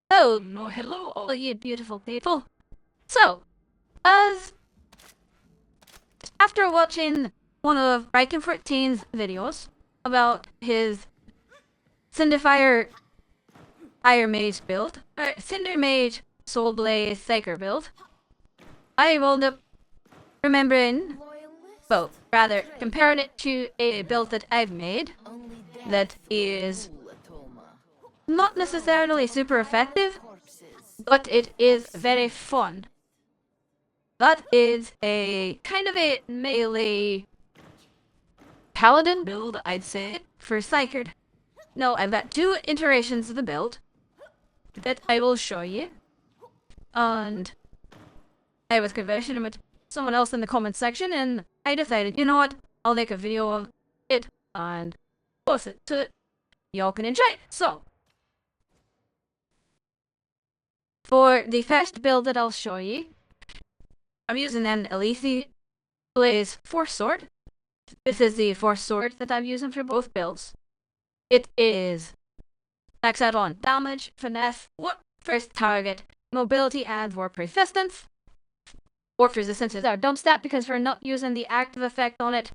Oh, no, hello, all you beautiful people. So, as after watching one of RykenXIV's videos about his Cinderfire Fire Mage build, or Cinder Mage Soulblaze Psyker build, I wound up remembering, well, rather, comparing it to a build that I've made that is not necessarily super effective, but it is very fun. That is a kind of a melee paladin build, I'd say, for Psyker. No, I've got two iterations of the build that I will show you. And I was conversing with someone else in the comments section, and I decided, you know what, I'll make a video of it and post it so that y'all can enjoy it. So, for the first build that I'll show you, I'm using an Alethi Blaze Force Sword. This is the Force Sword that I'm using for both builds. It is max out on damage, finesse, warp first target, mobility, and warp resistance. Warp resistance is our dump stat because we're not using the active effect on it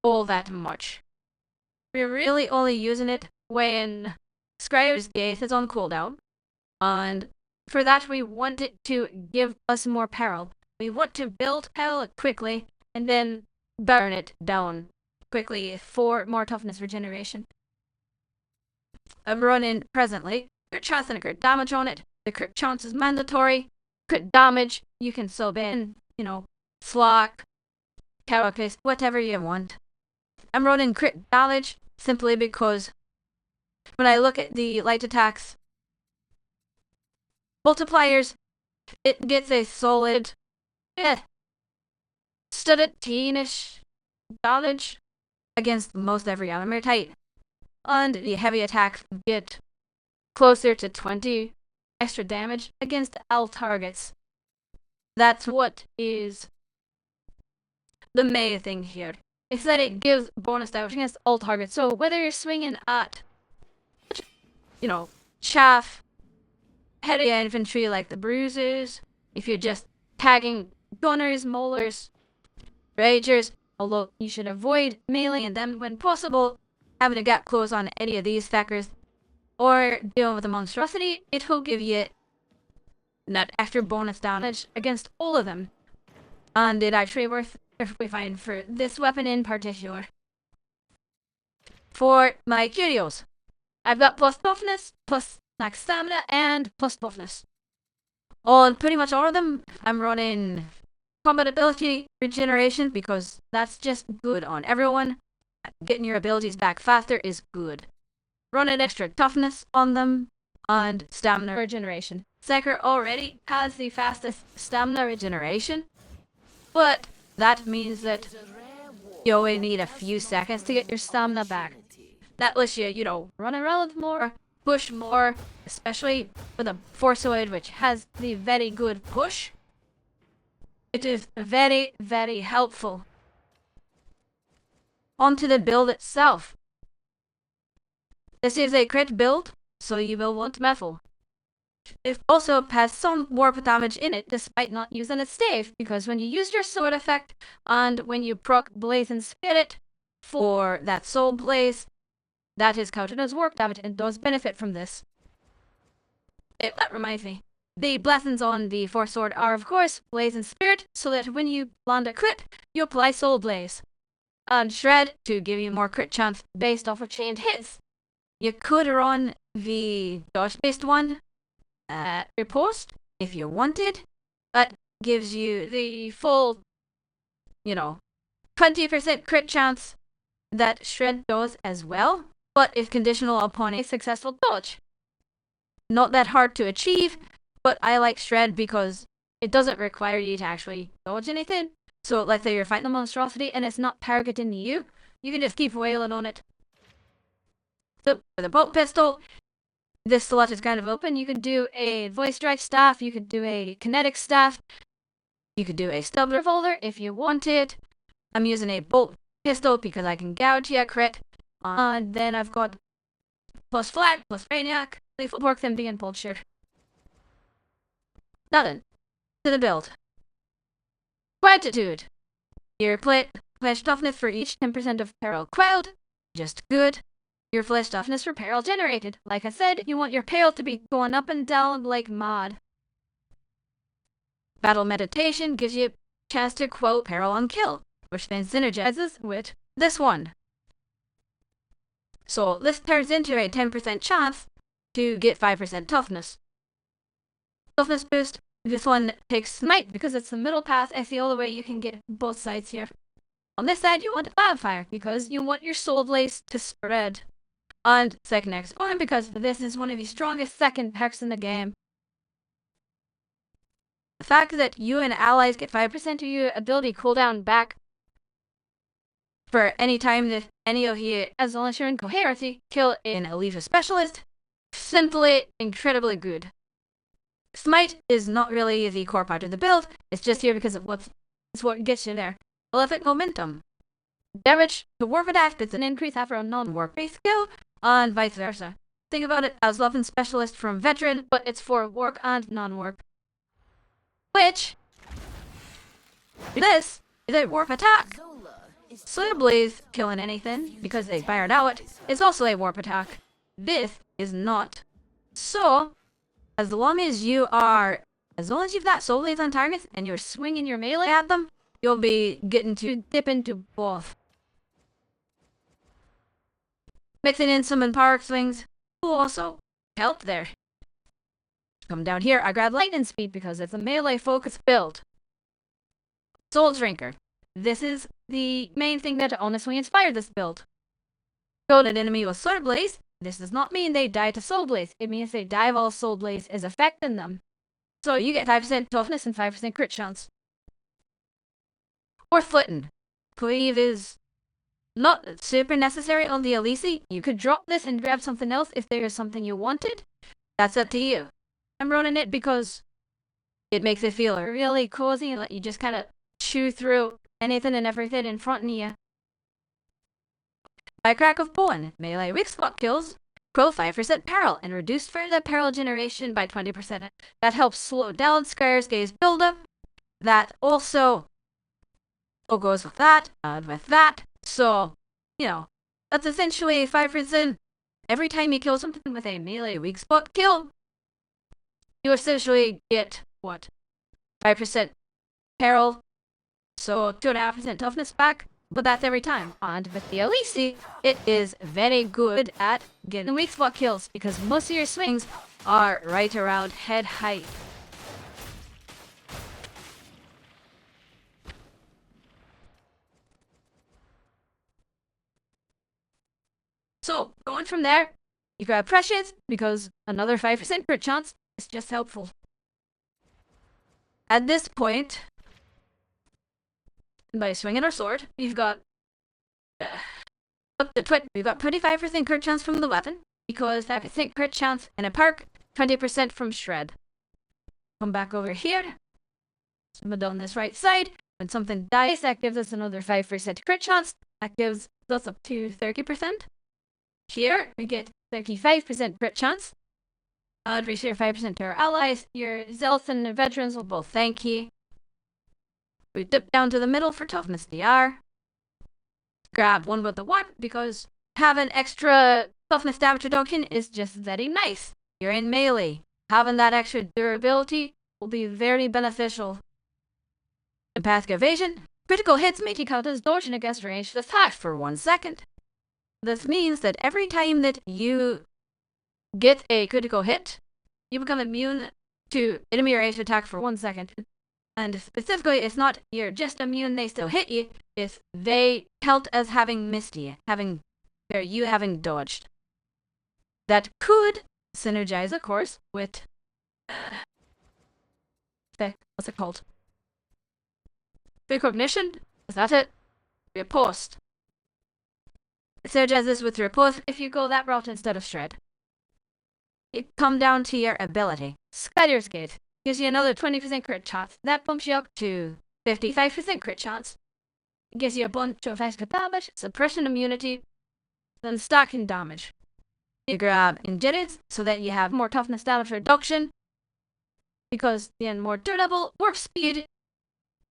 all that much. We're really only using it when Scryer's Gate is on cooldown, and for that we want it to give us more peril. We want to build peril quickly and then burn it down quickly for more toughness regeneration. I'm running presently crit chance and a crit damage on it. The crit chance is mandatory. Crit damage, you can sub in, slack, carapace, whatever you want. I'm running crit damage simply because when I look at the light attacks multipliers, it gets a solid 17-ish damage against most every armor type. And the heavy attacks get closer to 20 extra damage against all targets. That's what is the main thing here. Is that it gives bonus damage against all targets. So whether you're swinging at, chaff, heavy infantry like the bruisers, if you're just tagging gunners, maulers, ragers, although you should avoid meleeing them when possible, having to get close on any of these fuckers, or dealing with a monstrosity, it will give you that extra bonus damage against all of them. And it actually worth if we find for this weapon in particular. For my curios, I've got plus toughness, plus max stamina, and plus toughness. On pretty much all of them, I'm running combat ability regeneration because that's just good on everyone. Getting your abilities back faster is good. Running extra toughness on them and stamina regeneration. Psyker already has the fastest stamina regeneration, but that means that you only need a few seconds to get your stamina back. That lets you, run around more, push more, especially with a Force Sword which has the very good push. It is very, very helpful. Onto the build itself. This is a crit build, so you will want metal. It also has some warp damage in it despite not using its stave, because when you use your sword effect and when you proc Blaze and Spirit for that Soul Blaze, that is counted as warp damage and does benefit from this. That reminds me. The blessings on the Force Sword are, of course, Blaze and Spirit, so that when you land a crit, you apply Soul Blaze. And Shred to give you more crit chance based off of chained hits. You could run the dodge-based one at riposte if you wanted. That gives you the full, 20% crit chance that Shred does as well, but is conditional upon a successful dodge. Not that hard to achieve, but I like Shred because it doesn't require you to actually dodge anything. So let's say you're fighting a monstrosity and it's not targeting you, you can just keep wailing on it. So for the bolt pistol, this slot is kind of open. You could do a voice drive staff, you could do a kinetic staff, you could do a stub revolver if you wanted. I'm using a bolt pistol because I can gouge a crit. And then I've got plus flat, plus Brainiac, lethal pork, empty, and vulture. Nothing. To the build. Gratitude. Your flesh toughness for each 10% of peril crowd. Just good. Your flesh toughness for peril generated. Like I said, you want your peril to be going up and down like mod. Battle meditation gives you a chance to quote peril on kill, which then synergizes with this one. So this turns into a 10% chance to get 5% toughness. Toughness boost. This one takes smite because it's the middle path. It's the only way you can get both sides here. On this side, you want wildfire because you want your soulblaze to spread. And second hex one because this is one of the strongest second hex in the game. The fact that you and allies get 5% of your ability cooldown back for any time that any of you, as long as you're in coherency, kill an elite specialist, simply incredibly good. Smite is not really the core part of the build, it's just here because of it's what gets you there. Prolific momentum. Damage to warp attack that's an increase after a non-warp based skill, and vice versa. Think about it as Weapon Specialist from Veteran, but it's for warp and non-warp. Which, this is a warp attack. Soulblaze killing anything, because they fired out, is also a warp attack. This is not. So, as long as you've got Soulblaze on targets and you're swinging your melee at them, you'll be getting to dip into both. Mixing in some empower swings will also help there. Come down here, I grab lightning speed because it's a melee focused build. Soul Drinker. This is the main thing that honestly inspired this build. Killed an enemy with Soulblaze. This does not mean they die to Soulblaze. It means they die while Soulblaze is affecting them. So you get 5% toughness and 5% crit chance. Or Footin'. Cleave is not super necessary on the Elise. You could drop this and grab something else if there is something you wanted. That's up to you. I'm running it because it makes it feel really cozy and let you just kind of chew through anything and everything in front of you. By Crack of Bone, melee weak spot kills, grow 5% peril, and reduce further peril generation by 20%. That helps slow down Skyre's Gaze buildup. That also goes with that, and with that. So, that's essentially 5%. Every time you kill something with a melee weak spot kill, you essentially get, 5% peril, so 2.5% toughness back, but that's every time. And with the Elise, it is very good at getting weak spot kills, because most of your swings are right around head height. So, going from there, you grab Precious, because another 5% crit chance is just helpful. At this point, by swinging our sword, we've got we've got 25% crit chance from the weapon, because 5% crit chance in a perk, 20% from Shred. Come back over here, summon on this right side. When something dies, that gives us another 5% crit chance. That gives us up to 30%. Here, we get 35% crit chance. We share 5% to our allies. Your Zealots and Veterans will both thank you. We dip down to the middle for toughness DR. Grab one with the one, because having extra toughness damage reduction is just very nice. You're in melee. Having that extra durability will be very beneficial. In Passive Evasion, critical hits make you count as dodging against ranged attacks for 1 second. This means that every time that you get a critical hit, you become immune to enemy ranged attack for 1 second. And specifically, it's not you're just immune, they still hit you, it's they count as having missed you, having dodged. That could synergize, of course, with what's it called? Recognition? Is that it? Riposte. It synergizes with Riposte if you go that route instead of Shred. You come down to your ability. Spider's Gate gives you another 20% crit chance. That bumps you up to 55% crit chance. It gives you a bunch of extra damage, suppression immunity, then stacking damage. You grab Endurance so that you have more toughness damage reduction. because then more durable, warp speed.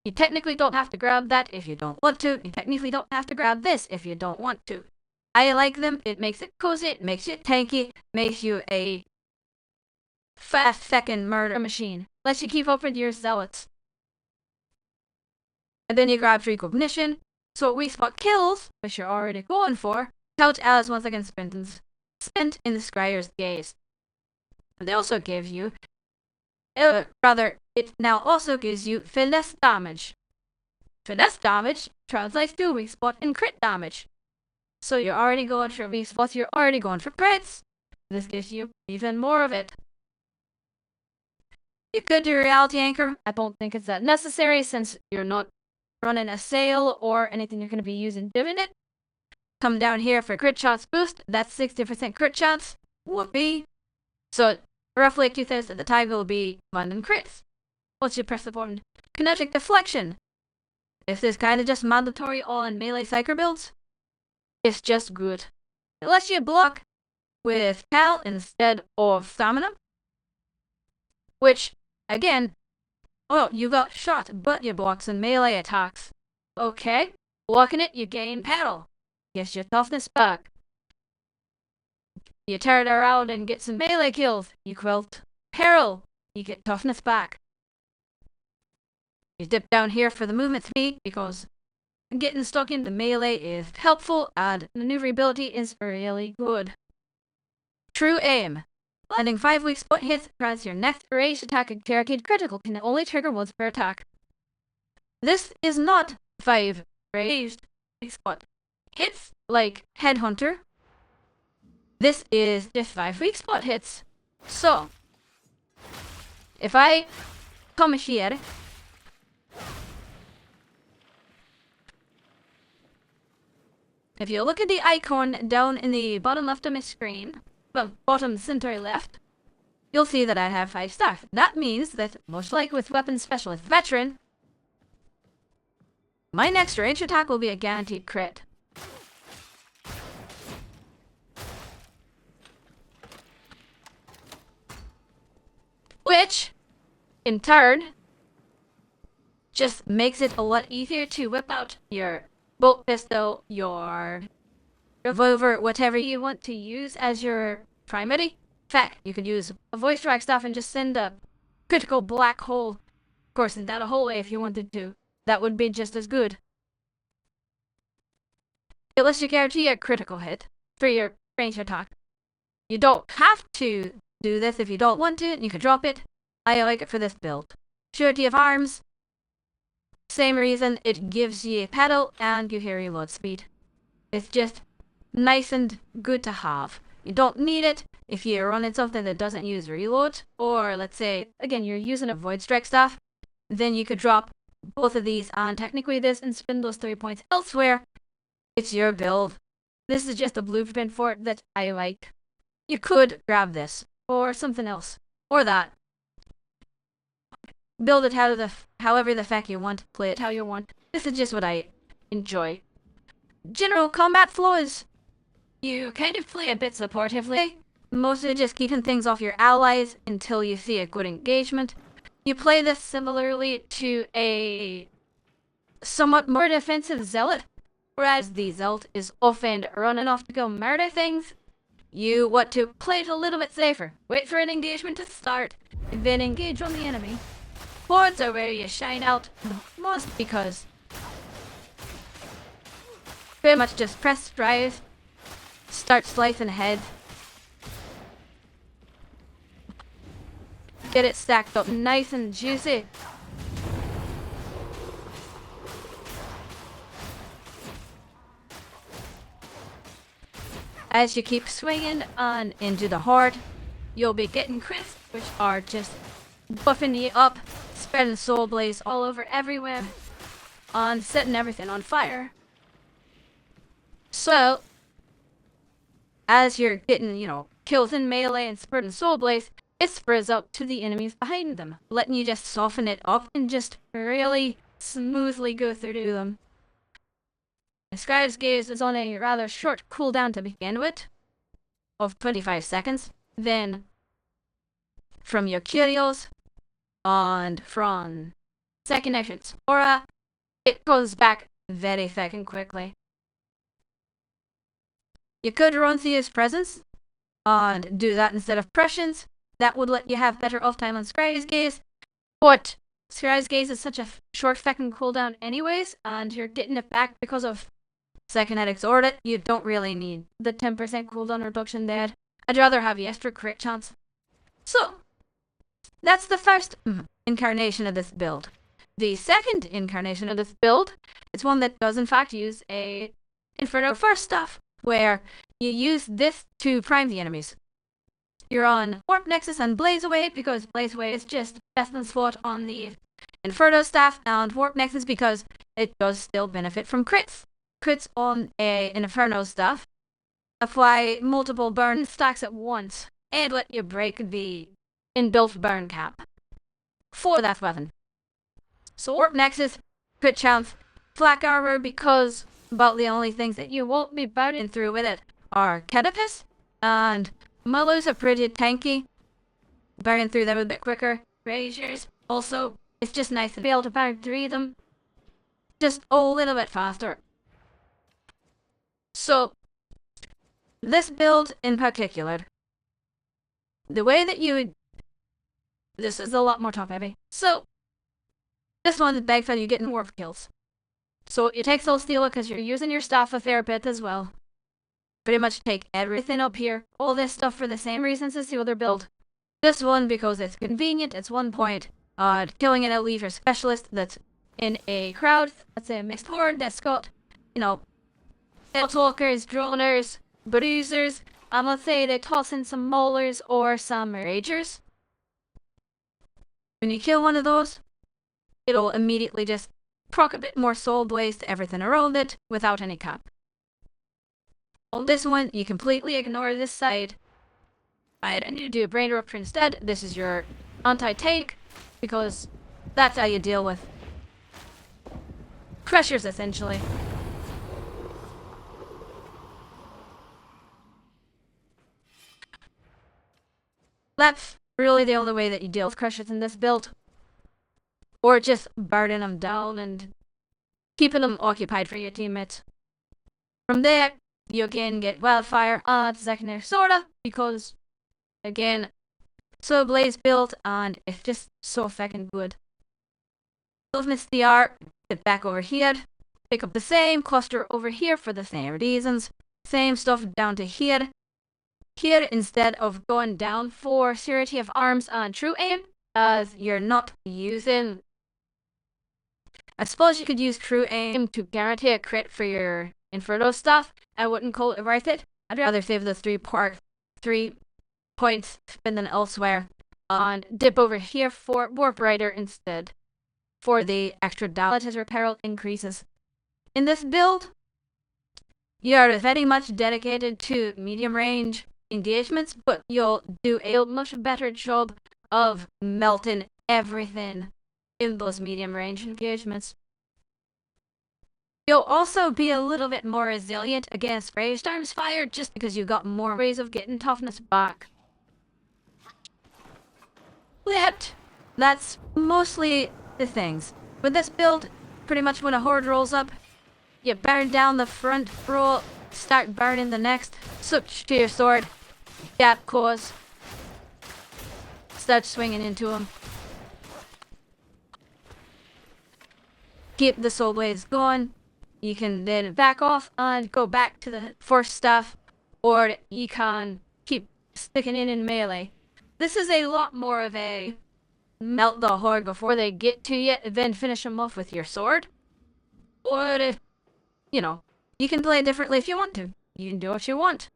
You technically don't have to grab that if you don't want to. You technically don't have to grab this if you don't want to. I like them. It makes it cozy, it makes you tanky, makes you a fast second murder machine. Lets you keep up with your zealots. And then you grab recognition, so we spot kills, which you're already going for, count as once again spent in the Scryer's gaze. And they also give you, it now also gives you finesse damage. Finesse damage translates to weak spot and crit damage. So you're already going for weak spots, you're already going for crits. This gives you even more of it. You could do Reality Anchor. I don't think it's that necessary since you're not running a sale or anything you're going to be using doing it. Come down here for crit shots boost. That's 60% crit chance. Whoopee. So roughly 2/3 of the time will be finding crits. Once you press the button. Kinetic deflection. This is kind of just mandatory on melee Psyker builds. It's just good. It lets you block with Cal instead of stamina. Which, again, oh, you got shot, but you block some melee attacks. Okay, blocking it, you gain paddle. Gets your toughness back. You turn around and get some melee kills. You quilt peril. You get toughness back. You dip down here for the movement speed because getting stuck into melee is helpful and maneuverability is really good. True aim. Landing 5 weak spot hits grants your next ranged attack and Barricade critical can only trigger once per attack. This is not 5 ranged weak spot hits like Headhunter. This is just 5 weak spot hits. So, if I come here, if you look at the icon down in the bottom left of my screen, well, bottom center left, you'll see that I have 5 staff. That means that, most like with Weapon Specialist Veteran, my next range attack will be a guaranteed crit. Which, in turn, just makes it a lot easier to whip out your bolt pistol, your revolver, whatever you want to use as your primary. In fact, you could use a voice track stuff and just send a critical black hole. Of course, send that a whole way if you wanted to. That would be just as good. It lets you guarantee a critical hit for your range attack. You don't have to do this if you don't want to. You can drop it. I like it for this build. Surety of arms. Same reason, it gives you a pedal and you hear reload speed. It's just nice and good to have. You don't need it if you're running something that doesn't use reload, or let's say, again, you're using a void strike staff, then you could drop both of these and technically this and spend those 3 points elsewhere. It's your build. This is just a blueprint for it that I like. You could grab this, or something else, or that. Build it however the fuck you want, play it how you want. This is just what I enjoy. General combat flows. You kind of play a bit supportively, mostly just keeping things off your allies until you see a good engagement. You play this similarly to a somewhat more defensive zealot, whereas the zealot is often running off to go murder things. You want to play it a little bit safer. Wait for an engagement to start, and then engage on the enemy. Hordes are where you shine out the most because pretty much just press drive, start slicing ahead, get it stacked up nice and juicy. As you keep swinging on into the horde, you'll be getting crits, which are just buffing you up, spreading soulblaze all over everywhere, on setting everything on fire. So, as you're getting, kills in melee and spreading soulblaze, it spreads out to the enemies behind them, letting you just soften it up and just really smoothly go through them. The Scribe's Gaze is on a rather short cooldown to begin with, of 25 seconds. Then, from your curios, and from second actions aura, it goes back very fucking quickly. You could run Thea's presence and do that instead of prescience. That would let you have better off time on Scry's gaze, but Scry's gaze is such a short fucking cooldown anyways, and you're getting it back because of second edict's aura. You don't really need the 10% cooldown reduction there. I'd rather have the extra crit chance. So, that's the first incarnation of this build. The second incarnation of this build is one that does in fact use a Inferno First stuff, where you use this to prime the enemies. You're on Warp Nexus and Blaze Away because Blaze Away is just best in spot on the Inferno staff, and Warp Nexus because it does still benefit from crits. Crits on an Inferno staff apply multiple burn stacks at once and let you break the inbuilt burn cap for that weapon. So Warp Nexus, crit chance, flak armor, because about the only things that you won't be burning through with it are Catapus and Mullus are pretty tanky. Burning through them a bit quicker. Braziers, also, it's just nice to be able to burn through them just a little bit faster. So, this build in particular, the way that you would... This is a lot more top heavy. So, this one is big for you getting warp kills. So, you take Soul Stealer because you're using your staff a fair bit as well. Pretty much take everything up here. All this stuff for the same reasons as the other build. This one because it's convenient, it's 1 point. Killing an elite or specialist that's in a crowd, let's say a mixed horde that's got, you know, talkers, droners, bruisers, and let's say they toss in some maulers or some ragers. When you kill one of those, it'll immediately just proc a bit more soul blaze to everything around it without any cap. On this one, you completely ignore this side. Right, and you do a brain rupture instead. This is your anti-tank, because that's how you deal with pressures, essentially. That's really the only way that you deal with crushers in this build. Or just burning them down and keeping them occupied for your teammates. From there, you again get Wildfire and secondary sorta, because, again, soulblaze build, and it's just so fucking good. Love Misty Art, get back over here, pick up the same cluster over here for the same reasons, same stuff down to here. Here, instead of going down for Surety of Arms and True Aim, as you're not using... I suppose you could use True Aim to guarantee a crit for your Inferno stuff. I wouldn't call it worth it. I'd rather save the 3 points, spend them elsewhere, and dip over here for Warp Rider instead, for the extra damage as peril increases. In this build, you are very much dedicated to medium range engagements, but you'll do a much better job of melting everything in those medium range engagements. You'll also be a little bit more resilient against Rage Times Fire, just because you've got more ways of getting toughness back. But that's mostly the things. With this build, pretty much when a horde rolls up, you burn down the front row, start burning the next, switch to your sword, gap cause, start swinging into them. Keep the soul blaze going. You can then back off and go back to the force stuff, or you can keep sticking in melee. This is a lot more of a melt the horde before they get to you, and then finish them off with your sword. Or, you know, you can play it differently if you want to. You can do what you want.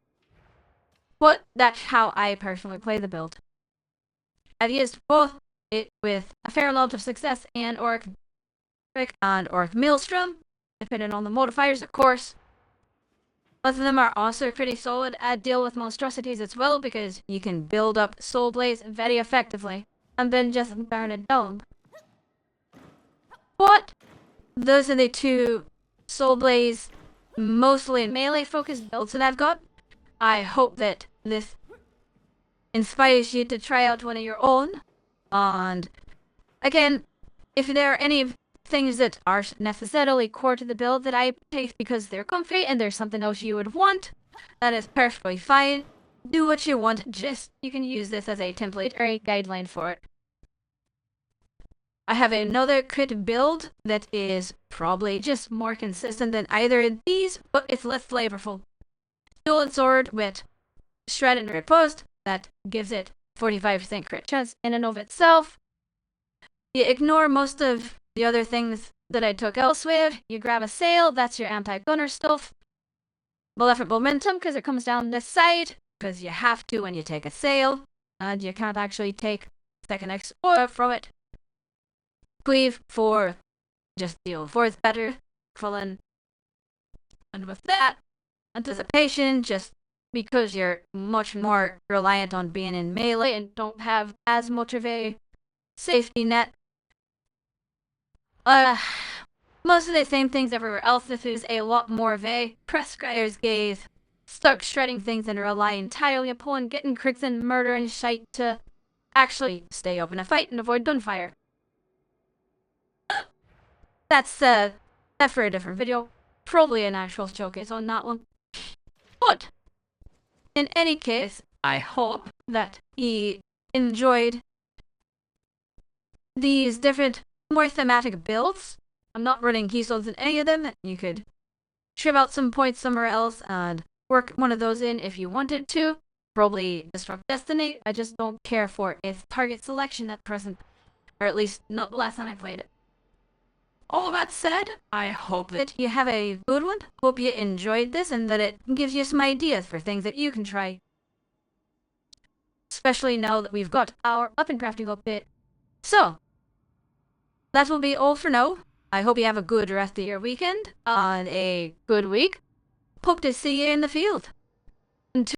But that's how I personally play the build. I've used both it with a fair amount of success and Orc and Orc Maelstrom, depending on the modifiers, of course. Both of them are also pretty solid at deal with monstrosities as well, because you can build up Soul Blaze very effectively, and then just burn it down. But those are the two Soul Blaze, mostly melee focused builds that I've got. I hope that this inspires you to try out one of your own, and Again, if there are any things that aren't necessarily core to the build that I take because they're comfy and there's something else you would want, that is perfectly fine. Do what you want, just you can use this as a template or a guideline for it. I have another crit build that is probably just more consistent than either of these, but it's less flavorful. Dual sword with shred and riposte, that gives it 45% crit chance in and of itself. You ignore most of the other things that I took elsewhere. You grab a sail, that's your anti-gunner stuff. Maleficent momentum, because it comes down this side, because you have to when you take a sail, and you can't actually take second X or from it. Cleave for just deal 4 better, Cullen. And with that, anticipation, just because you're much more reliant on being in melee and don't have as much of a safety net. Most of the same things everywhere else. This is a lot more of a press Skyer's gaze. Start shredding things and rely entirely upon getting crits and murder and shite to actually stay open a fight and avoid gunfire. That's that for a different video. Probably an actual showcase on that one. But in any case, I hope that he enjoyed these different, more thematic builds. I'm not running keystones in any of them. You could trim out some points somewhere else and work one of those in if you wanted to. Probably Disrupt Destiny. I just don't care for its target selection at present. Or at least not the last time I played it. All that said, I hope that you have a good one. Hope you enjoyed this and that it gives you some ideas for things that you can try. Especially now that we've got our up and crafting update. So, that will be all for now. I hope you have a good rest of your weekend and a good week. Hope to see you in the field.